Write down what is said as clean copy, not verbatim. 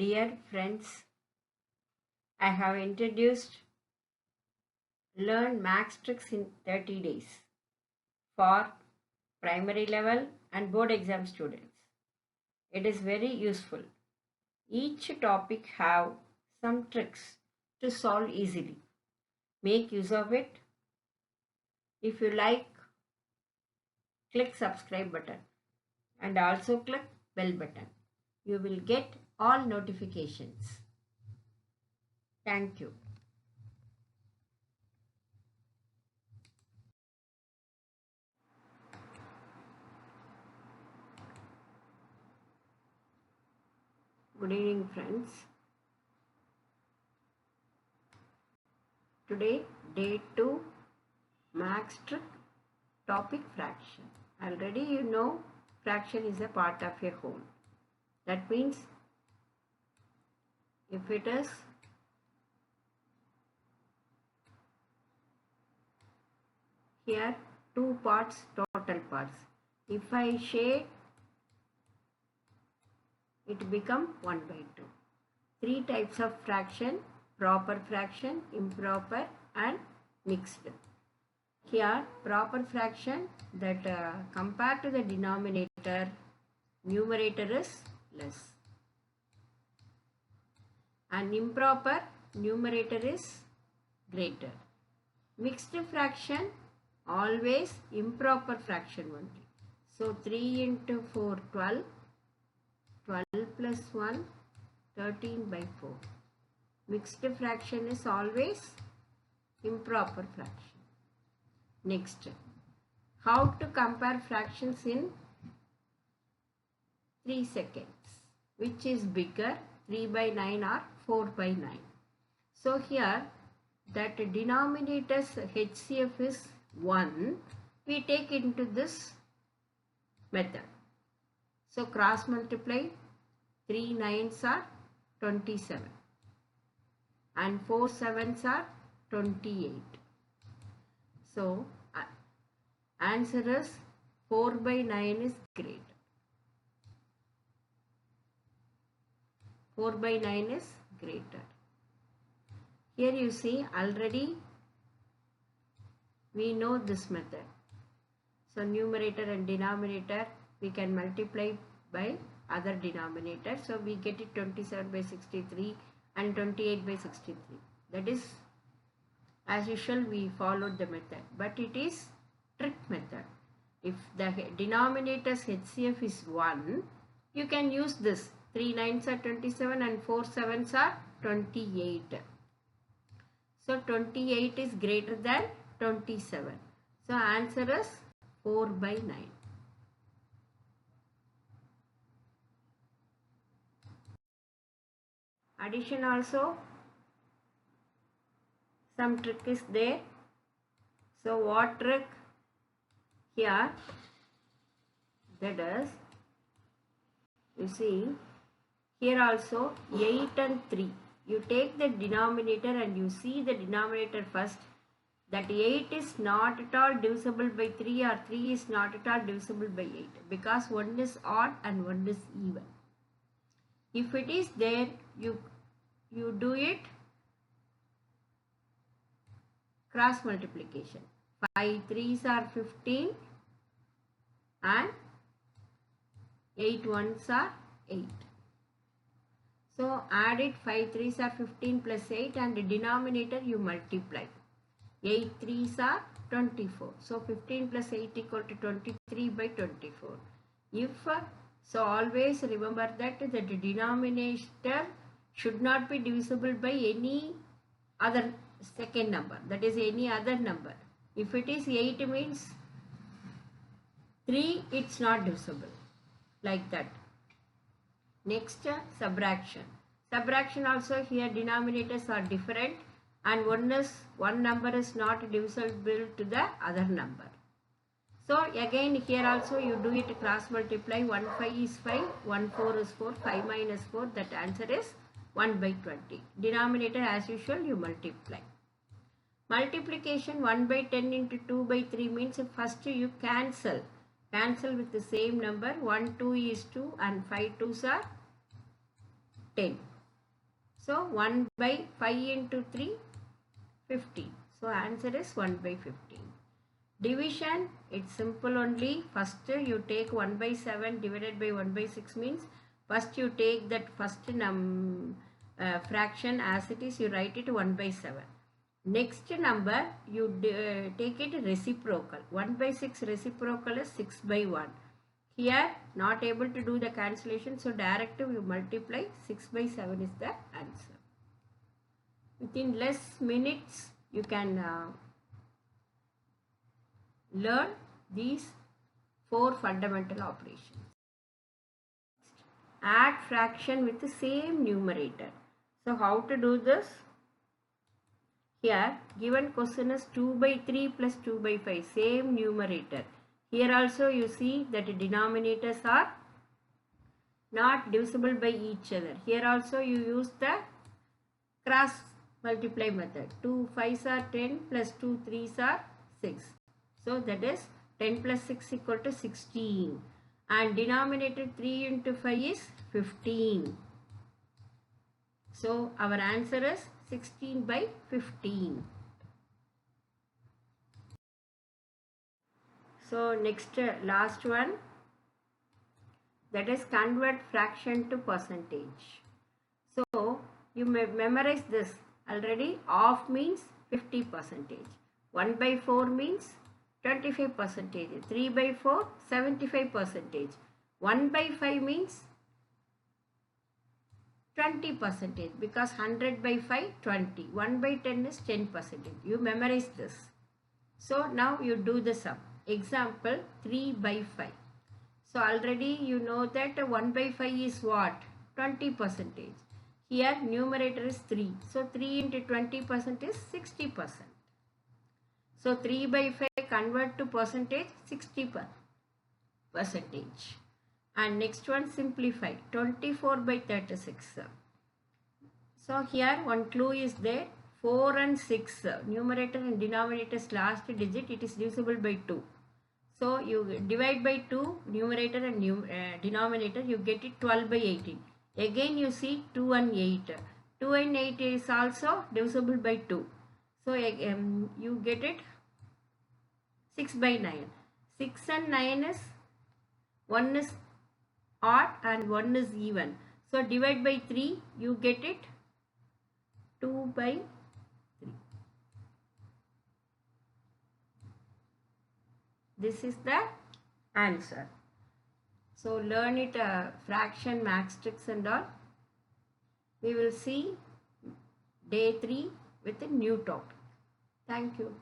Dear friends, I have introduced Learn Max Tricks in 30 days for primary level and board exam students. It is very useful. Each topic have some tricks to solve easily. Make use of it. If you like, click subscribe button and also click bell button. You will get all notifications. Thank you. Good evening, friends. Today, day 2, max trick, topic fraction. Already you know fraction is a part of a whole. That means if it is here 2 parts, total parts. If I shade, it become 1 by 2. 3 types of fraction: proper fraction, improper and mixed. Here proper fraction, that compared to the denominator, numerator is less, and improper, numerator is greater. Mixed fraction, always improper fraction only. So 3 into 4, 12. 12 plus 1, 13 by 4. Mixed fraction is always improper fraction. Next, how to compare fractions in 3 seconds. Which is bigger, 3 by 9 or 4 by 9. So here, that denominator's HCF is 1. We take into this method. So cross multiply, 3 9s are 27 and 4 7s are 28. So answer is 4 by 9 is greater. 4 by 9 is greater. Here you see already we know this method. So numerator and denominator we can multiply by other denominator. So we get it 27 by 63 and 28 by 63. That is, as usual, we followed the method. But it is trick method. If the denominator's HCF is 1, you can use this. 3 9s are 27 and 4 7s are 28. So 28 is greater than 27. So answer is 4 by 9. Addition also, some trick is there. So what trick? Here, that is, you see, here also 8 and 3. You take the denominator and you see the denominator first. That 8 is not at all divisible by 3 or 3 is not at all divisible by 8. Because one is odd and one is even. If it is there, you do it cross multiplication. 5 3s are 15 and 8 1s are 8. So add it, 5 3s are 15 plus 8 and the denominator you multiply. 8 3s are 24. So 15 plus 8 equal to 23 by 24. So always remember that the denominator should not be divisible by any other second number, that is any other number. If it is 8 means 3, it's not divisible, like that. Next, subtraction. Subtraction also, here denominators are different and one number is not divisible to the other number. So again here also you do it cross multiply. 1 5 is 5, 1 4 is 4, 5 minus 4, that answer is 1 by 20. Denominator as usual you multiply. Multiplication 1 by 10 into 2 by 3 means first you cancel with the same number. 1 2 is 2 and 5 2s are 10. So 1 by 5 into 3, 15. So answer is 1 by 15. Division, it's simple only. First you take 1 by 7 divided by 1 by 6 means first you take that first fraction as it is, you write it 1 by 7. Next number you take it reciprocal. 1 by 6 reciprocal is 6 by 1. Here not able to do the cancellation, so direct you multiply. 6 by 7 is the answer. Within less minutes you can learn these 4 fundamental operations. Add fraction with the same numerator. So how to do this? Here given question is 2 by 3 plus 2 by 5, same numerator. Here also you see that the denominators are not divisible by each other. Here also you use the cross multiply method. 2 5s are 10 plus 2 3s are 6. So that is 10 plus 6 equal to 16. And denominator 3 into 5 is 15. So our answer is 16 by 15. So next last one, that is convert fraction to percentage. So you may memorize this already. Half means 50%. 1 by 4 means 25%. 3 by 4 75%. 1 by 5 means 20% because 100 by 5 20. 1 by 10 is 10%. You memorize this. So now you do the sum. Example 3 by 5. So already you know that 1 by 5 is what? 20%. Here numerator is 3. So 3 into 20% is 60%. So 3 by 5 convert to percentage, 60%. And next one simplify, 24 by 36. So here one clue is there, 4 and 6, numerator and denominator's last digit, it is divisible by 2. So you divide by 2, numerator and denominator, you get it 12 by 18. Again you see 2 and 8. 2 and 8 is also divisible by 2. So you get it 6 by 9. 6 and 9 is, one is odd and one is even. So divide by 3, you get it 2 by 3. This is the answer. So learn it fraction, max tricks and all. We will see day 3 with a new topic. Thank you.